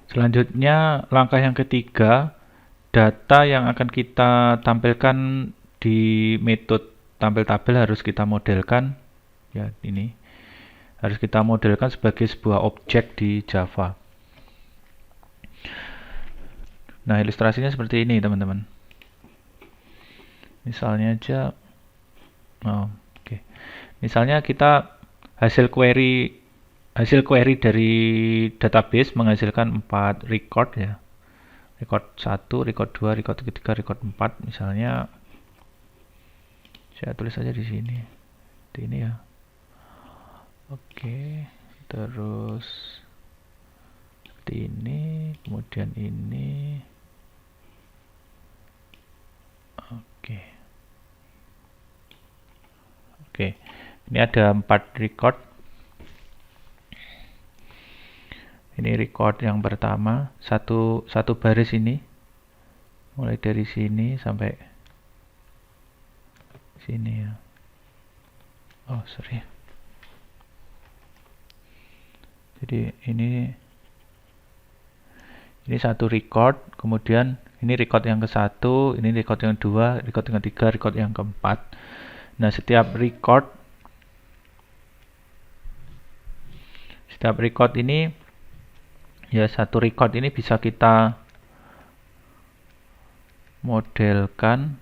Selanjutnya, langkah yang ketiga, data yang akan kita tampilkan di metode tampil tabel harus kita modelkan. Ya, ini harus kita modelkan sebagai sebuah objek di Java. Nah, ilustrasinya seperti ini, teman-teman. Misalnya aja, oke. Misalnya kita hasil query dari database menghasilkan 4 record ya. Record 1, record 2, record 3, record 4. Misalnya saya tulis saja di sini. Ini ya. Oke. Terus seperti ini, kemudian ini. Oke. Oke. Ini ada 4 record. Ini record yang pertama, satu baris ini, mulai dari sini sampai sini ya. Oh sorry. Jadi ini satu record, kemudian ini record yang ke-1, ini record yang kedua, record yang ketiga, record yang keempat. Nah, setiap record ini ya, satu record ini bisa kita modelkan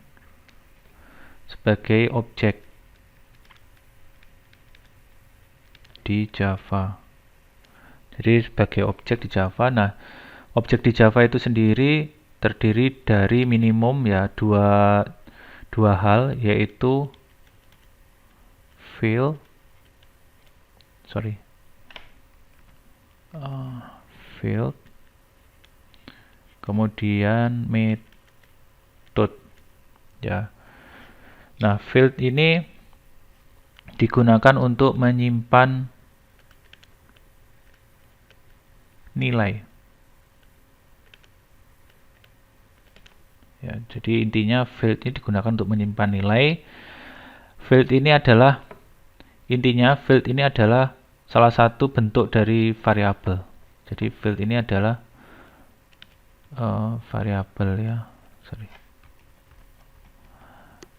sebagai objek di Java. Jadi sebagai objek di Java. Nah, objek di Java itu sendiri terdiri dari minimum ya dua hal, yaitu field, kemudian method ya. Nah, field ini digunakan untuk menyimpan nilai ya. Jadi intinya field ini digunakan untuk menyimpan nilai. Field ini adalah salah satu bentuk dari variabel. Jadi field ini adalah variabel ya.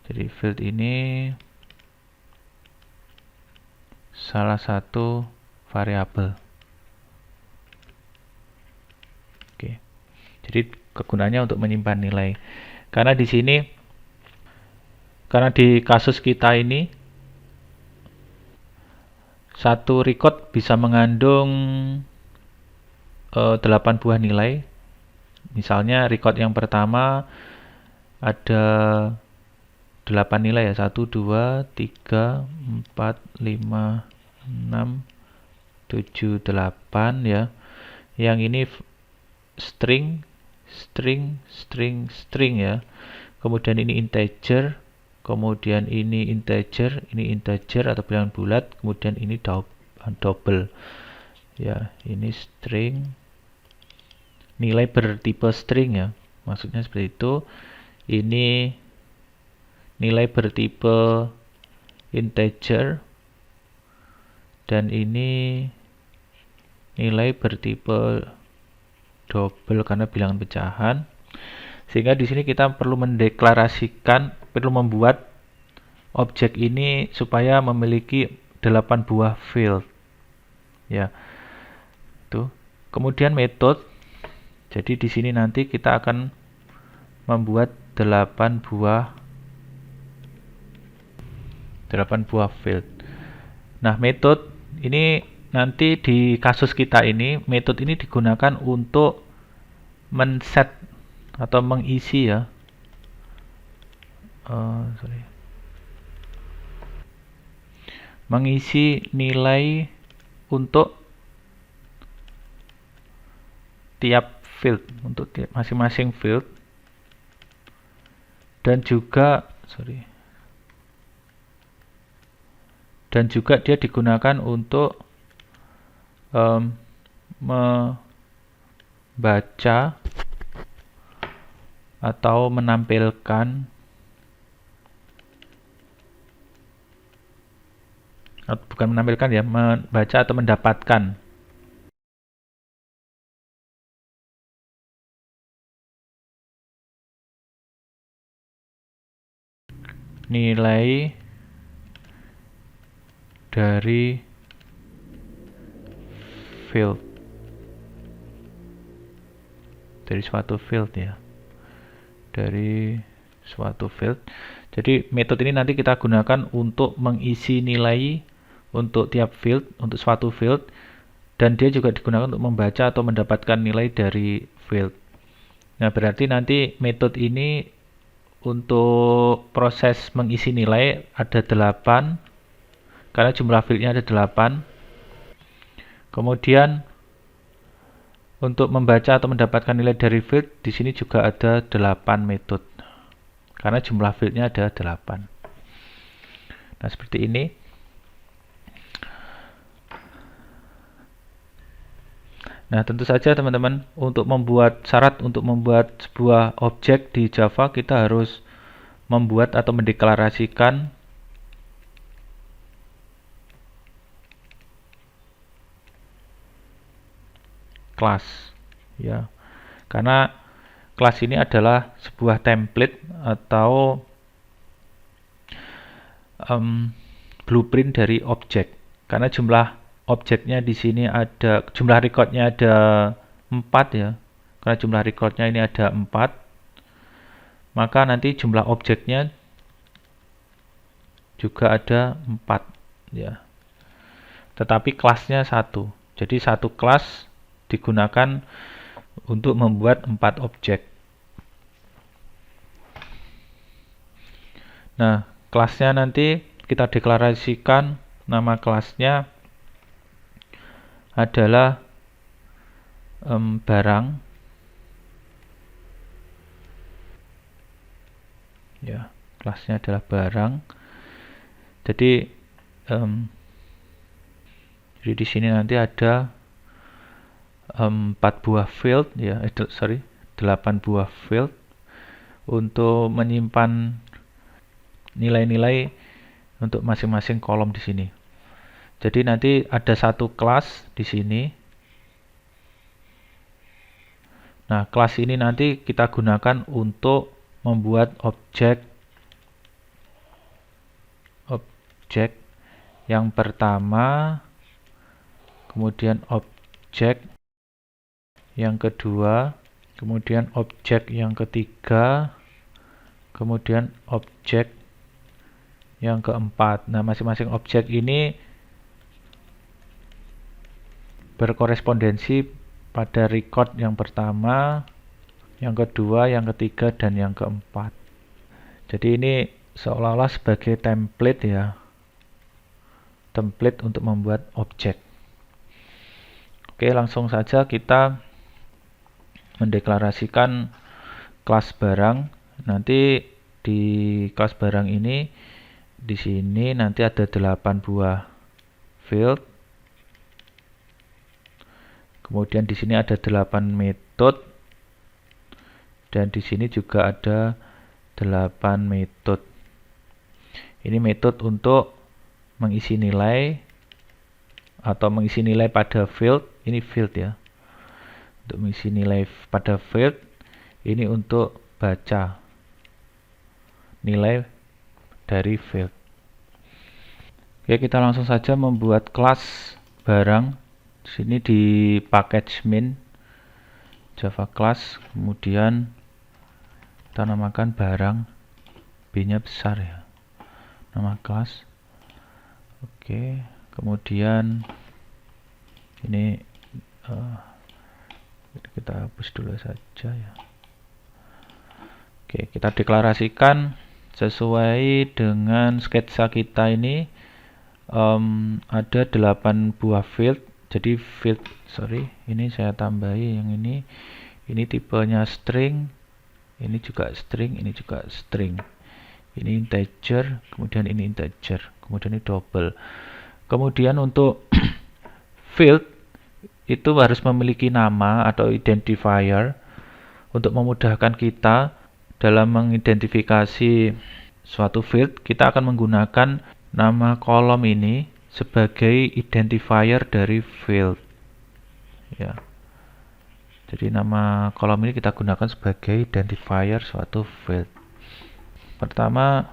Jadi field ini salah satu variabel. Oke. Jadi kegunaannya untuk menyimpan nilai. Karena di kasus kita ini satu record bisa mengandung 8 buah nilai. Misalnya record yang pertama ada 8 nilai ya. 1, 2, 3, 4, 5, 6, 7, 8 ya. Yang ini string ya. Kemudian ini integer, kemudian ini integer atau bilangan bulat, kemudian ini double. Ya, ini string, nilai bertipe string ya. Maksudnya seperti itu. Ini nilai bertipe integer, dan ini nilai bertipe double karena bilangan pecahan. Sehingga di sini kita perlu membuat objek ini supaya memiliki 8 buah field. Ya. Tuh. Kemudian metode. Jadi di sini nanti kita akan membuat 8 buah field. Nah, metode ini nanti di kasus kita ini, metode ini digunakan untuk men-set atau mengisi ya. Mengisi nilai untuk tiap field, untuk masing-masing field. Dan juga dia digunakan untuk membaca atau menampilkan, bukan menampilkan ya, membaca atau mendapatkan nilai dari field, dari suatu field ya, dari suatu field. Jadi metode ini nanti kita gunakan untuk mengisi nilai untuk tiap field, untuk suatu field, dan dia juga digunakan untuk membaca atau mendapatkan nilai dari field. Nah, berarti nanti metode ini untuk proses mengisi nilai ada 8, karena jumlah fieldnya ada 8. Kemudian untuk membaca atau mendapatkan nilai dari field, di sini juga ada 8 metode, karena jumlah fieldnya ada 8. Nah, seperti ini. Nah, tentu saja teman-teman, untuk membuat syarat untuk membuat sebuah objek di Java, kita harus membuat atau mendeklarasikan kelas ya. Karena kelas ini adalah sebuah template atau blueprint dari objek. Karena jumlah objeknya di sini ada, jumlah recordnya ada 4 ya. Karena jumlah recordnya ini ada 4, maka nanti jumlah objeknya juga ada 4 ya. Tetapi kelasnya 1. Jadi satu kelas digunakan untuk membuat 4 objek. Nah, kelasnya nanti kita deklarasikan, nama kelasnya adalah barang ya, kelasnya adalah barang. Jadi di sini nanti ada 4 buah field ya, 8 buah field untuk menyimpan nilai-nilai untuk masing-masing kolom di sini. Jadi nanti ada satu kelas di sini. Nah, kelas ini nanti kita gunakan untuk membuat objek yang pertama, kemudian objek yang kedua, kemudian objek yang ketiga, kemudian objek yang keempat. Nah, masing-masing objek ini berkorespondensi pada record yang pertama, yang kedua, yang ketiga, dan yang keempat. Jadi ini seolah-olah sebagai template ya, template untuk membuat objek. Oke, langsung saja kita mendeklarasikan kelas barang. Nanti di kelas barang ini, di sini nanti ada 8 buah field. Kemudian di sini ada 8 metode, dan di sini juga ada 8 metode. Ini metode untuk mengisi nilai atau mengisi nilai pada field. Ini field ya, untuk mengisi nilai pada field. Ini untuk baca nilai dari field. Oke, kita langsung saja membuat kelas barang. Di sini di package min Java class, kemudian kita namakan barang, B-nya besar ya, nama kelas. Oke, kemudian ini kita hapus dulu saja ya. Oke, kita deklarasikan sesuai dengan sketsa kita ini. Ada 8 buah field. Jadi field, ini saya tambahi yang ini tipenya string, ini juga string, ini juga string. Ini integer, kemudian ini integer, kemudian ini double. Kemudian untuk field itu harus memiliki nama atau identifier untuk memudahkan kita dalam mengidentifikasi suatu field. Kita akan menggunakan nama kolom ini sebagai identifier dari field ya. Jadi nama kolom ini kita gunakan sebagai identifier suatu field. Pertama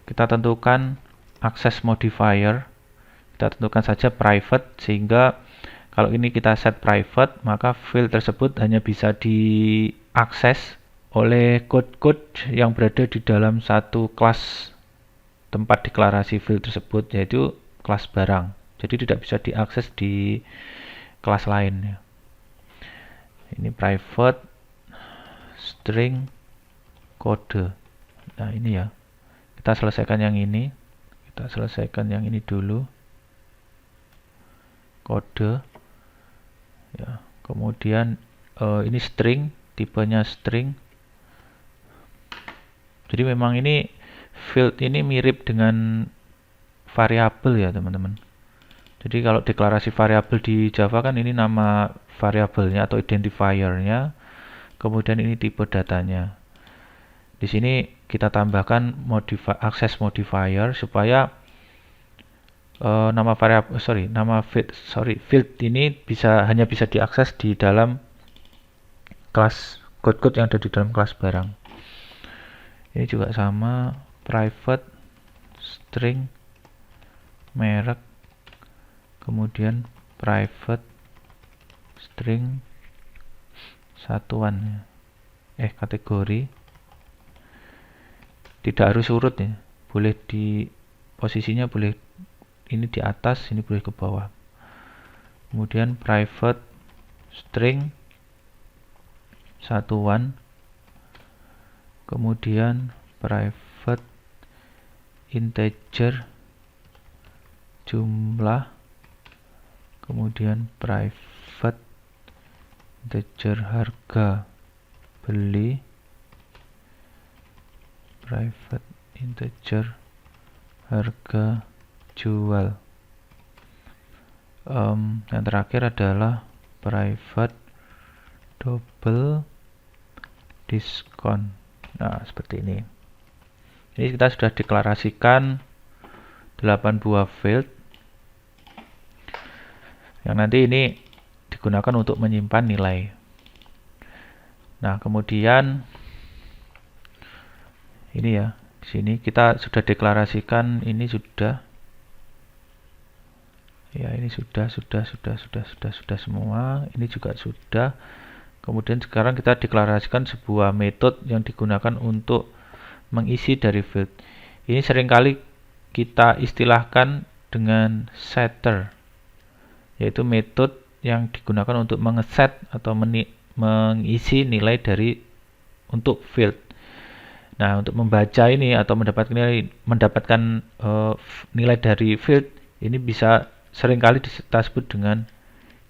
kita tentukan access modifier. Kita tentukan saja private, sehingga kalau ini kita set private, maka field tersebut hanya bisa diakses oleh code-code yang berada di dalam satu kelas tempat deklarasi field tersebut, yaitu kelas barang. Jadi tidak bisa diakses di kelas lain. Ini private string kode. Nah, ini ya. Kita selesaikan yang ini. Kita selesaikan yang ini dulu. Kode. Ya, kemudian ini string, tipenya string. Jadi memang ini field ini mirip dengan variabel ya, teman-teman. Jadi kalau deklarasi variabel di Java kan ini nama variabelnya atau identifiernya, kemudian ini tipe datanya. Di sini kita tambahkan access modifier supaya nama field ini hanya bisa diakses di dalam kelas code-code yang ada di dalam kelas barang. Ini juga sama, private string merek, kemudian private string satuan, kategori. Tidak harus urut ya, boleh di posisinya, boleh ini di atas, ini boleh ke bawah. Kemudian private string satuan, kemudian private integer jumlah, kemudian private integer harga beli, private integer harga jual. Yang terakhir adalah private double discount. Nah, seperti ini. Ini kita sudah deklarasikan 8 buah field yang nanti ini digunakan untuk menyimpan nilai. Nah, kemudian ini ya, di sini kita sudah deklarasikan, ini sudah ya, ini sudah semua, ini juga sudah. Kemudian sekarang kita deklarasikan sebuah metode yang digunakan untuk mengisi dari field. Ini seringkali kita istilahkan dengan setter, yaitu metode yang digunakan untuk mengeset atau mengisi nilai dari untuk field. Nah, untuk membaca ini atau mendapatkan nilai dari field ini bisa seringkali kita sebut dengan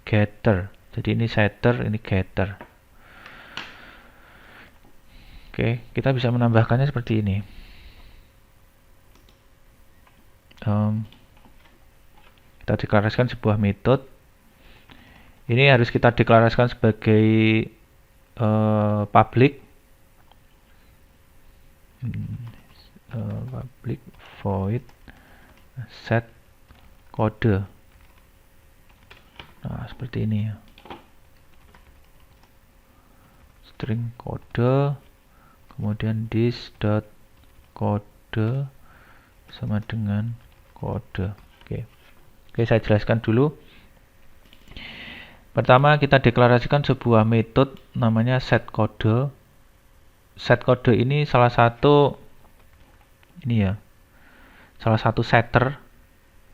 getter. Jadi ini setter, ini getter. Oke, kita bisa menambahkannya seperti ini. Kita deklarasikan sebuah metode. Ini harus kita deklarasikan sebagai public void set kode. Nah, seperti ini ya. String kode, kemudian this.kode sama dengan kode. Oke, saya jelaskan dulu. Pertama, kita deklarasikan sebuah metode namanya setCode. SetCode ini salah satu setter.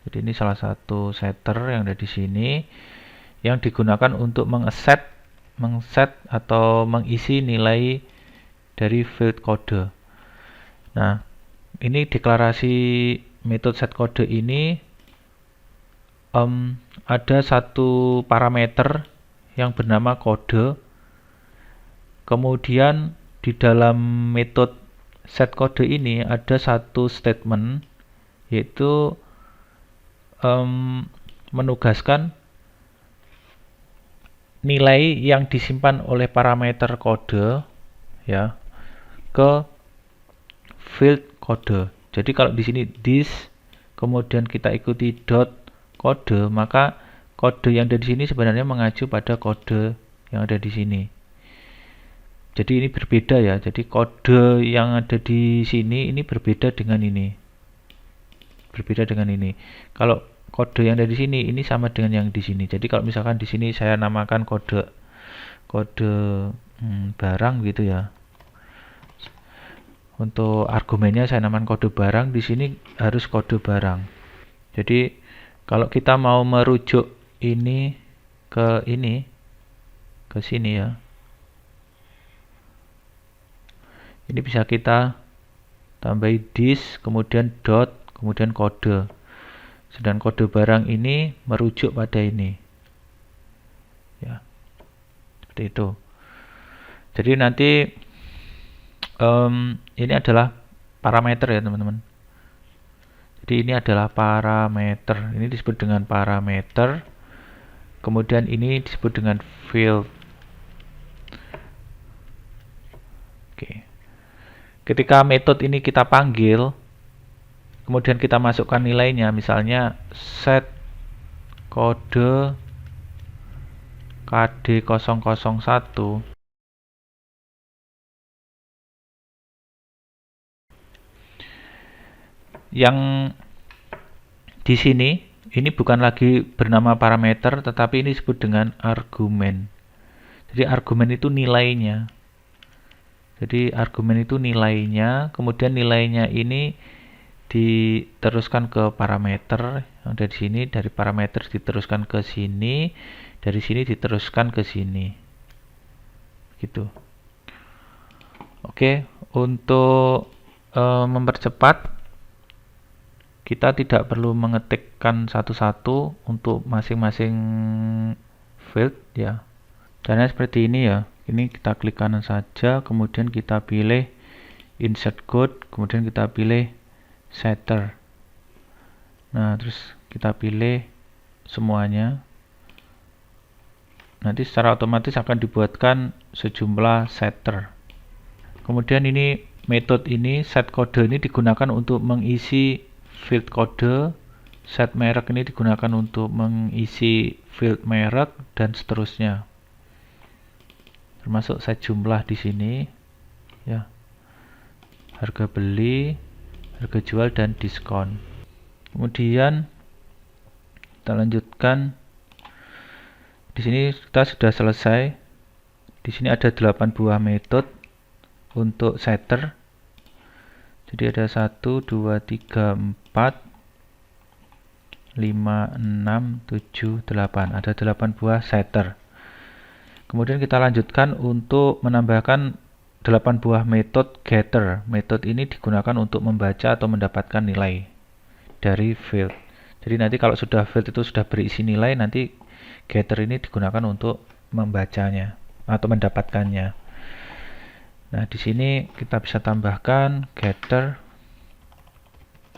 Jadi ini salah satu setter yang ada di sini yang digunakan untuk mengset atau mengisi nilai dari field kode. Nah, ini deklarasi metode setCode ini ada satu parameter yang bernama kode. Kemudian di dalam metode setCode ini ada satu statement, yaitu menugaskan nilai yang disimpan oleh parameter kode ya ke field kode. Jadi kalau di sini this, kemudian kita ikuti dot kode, maka kode yang ada di sini sebenarnya mengacu pada kode yang ada di sini. Jadi ini berbeda ya. Jadi kode yang ada di sini ini berbeda dengan ini. berbeda dengan ini. Kalau kode yang ada di sini ini sama dengan yang di sini. Jadi kalau misalkan di sini saya namakan kode barang gitu ya. Untuk argumennya saya namakan kode barang, di sini harus kode barang. Jadi kalau kita mau merujuk ini ke sini ya. Ini bisa kita tambahi this, kemudian dot, kemudian kode. Sedangkan kode barang ini merujuk pada ini. Ya. Seperti itu. Jadi nanti ini adalah parameter ya teman-teman. Jadi ini adalah parameter. Ini disebut dengan parameter. Kemudian ini disebut dengan field. Oke. Ketika metode ini kita panggil, kemudian kita masukkan nilainya, misalnya set kode KD001. Yang di sini ini bukan lagi bernama parameter, tetapi ini disebut dengan argumen. Jadi argumen itu nilainya. Jadi argumen itu nilainya, kemudian nilainya ini diteruskan ke parameter yang ada di sini, dari parameter diteruskan ke sini, dari sini diteruskan ke sini. Gitu. Oke, untuk mempercepat, kita tidak perlu mengetikkan satu-satu untuk masing-masing field ya. Caranya seperti ini ya. Ini kita klik kanan saja, kemudian kita pilih insert code, kemudian kita pilih setter. Nah, terus kita pilih semuanya. Nanti secara otomatis akan dibuatkan sejumlah setter. Kemudian ini metode ini, set kode ini digunakan untuk mengisi field kode, set merek ini digunakan untuk mengisi field merek, dan seterusnya. Termasuk set jumlah di sini ya. Harga beli, harga jual, dan diskon. Kemudian kita lanjutkan. Di sini kita sudah selesai. Di sini ada 8 buah metode untuk setter. Jadi ada 1, 2, 3, 4, 5, 6, 7, 8. Ada 8 buah setter. Kemudian kita lanjutkan untuk menambahkan 8 buah metode getter. Metode ini digunakan untuk membaca atau mendapatkan nilai dari field. Jadi nanti kalau sudah field itu sudah berisi nilai, nanti getter ini digunakan untuk membacanya atau mendapatkannya. Nah, di sini kita bisa tambahkan getter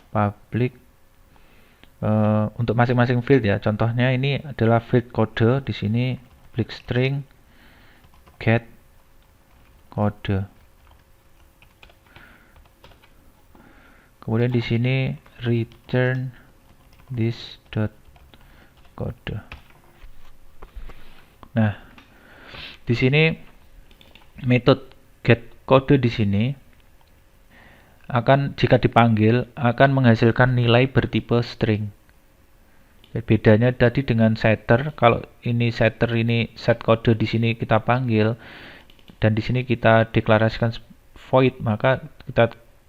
public untuk masing-masing field ya. Contohnya ini adalah field kode, di sini public string get kode. Kemudian di sini return this dot kode. Nah, di sini metode get kode di sini akan, jika dipanggil, akan menghasilkan nilai bertipe string. Bedanya tadi dengan setter, kalau ini setter ini set kode di sini kita panggil dan di sini kita deklarasikan void, maka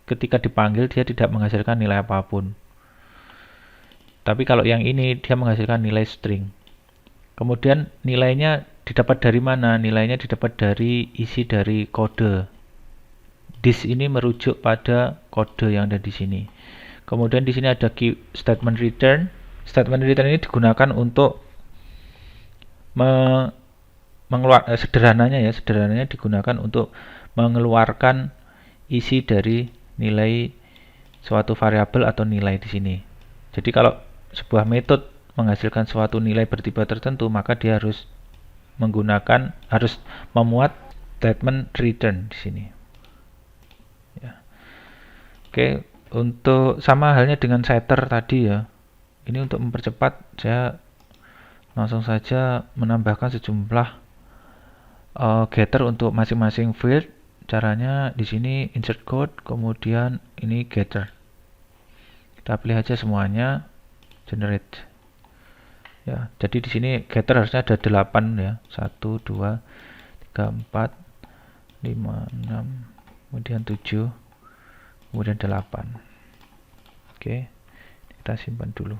ketika dipanggil dia tidak menghasilkan nilai apapun. Tapi kalau yang ini dia menghasilkan nilai string. Kemudian nilainya didapat dari mana? Nilainya didapat dari isi dari kode. This ini merujuk pada kode yang ada di sini. Kemudian di sini ada key statement return. Statement return ini digunakan untuk sederhananya digunakan untuk mengeluarkan isi dari nilai suatu variabel atau nilai di sini. Jadi kalau sebuah metode menghasilkan suatu nilai bertipe tertentu, maka dia harus memuat statement return di sini. Ya. Oke, untuk sama halnya dengan setter tadi ya. Ini untuk mempercepat, saya langsung saja menambahkan sejumlah getter untuk masing-masing field. Caranya di sini insert code, kemudian ini getter. Kita pilih aja semuanya, generate. Ya, jadi di sini getter harusnya ada 8 ya. 1 2 3 4 5 6, kemudian 7, kemudian 8. Oke. Kita simpan dulu.